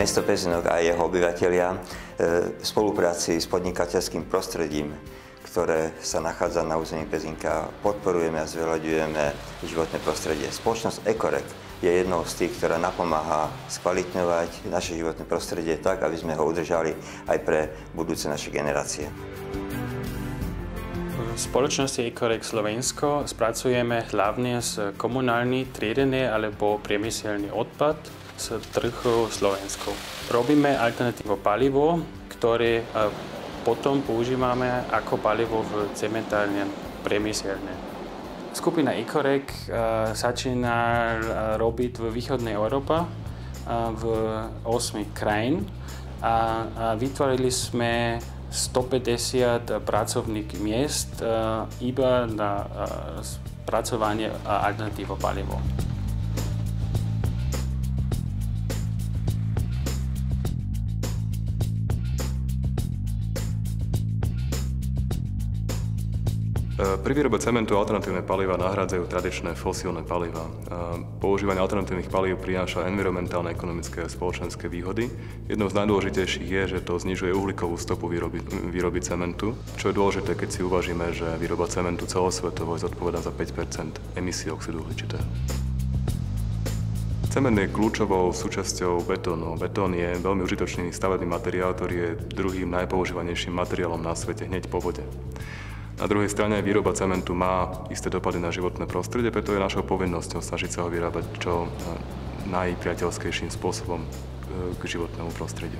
Mesto Pezinok a jeho obyvatelia v spolupráci s podnikateľským prostredím, ktoré sa nachádza na území Pezinka, podporujeme a zveľaďujeme životné prostredie. Spoločnosť Ekorek je jednou z tých, ktorá napomáha skvalitňovať naše životné prostredie tak, aby sme ho udržali aj pre budúce naše generácie. V spoločnosti Ekorek Slovensko spracujeme hlavne z komunálny, triedený alebo priemyselný odpad z trhu Slovensku. Robíme alternatívne palivo, ktoré potom používame ako palivo v cementárne priemyselne. Skupina Ekorek začína robiť v východnej Európe v 8 krajín a vytvorili sme 150 pracovných miest iba na spracovanie alternatívneho palivo. Pri výrobe cementu alternatívne palivá nahrádzajú tradičné fosílne palivá. Používanie alternatívnych palív prináša environmentálne, ekonomické a spoločenské výhody. Jednou z najdôležitejších je, že to znižuje uhlíkovú stopu výroby cementu, čo je dôležité, keď si uvažíme, že výroba cementu celosvetovo zodpovedá za 5% emisí oxidu uhličitého. Cement je kľúčovou súčasťou betónu. Betón je veľmi užitočný stavebný materiál, ktorý je druhým najpoužívanejším materiálom na svete hneď po vode. Na druhej strane výroba cementu má isté dopady na životné prostredie, preto je našou povinnosťou snažiť sa ho vyrábať čo najpriateľskejším spôsobom k životnému prostrediu.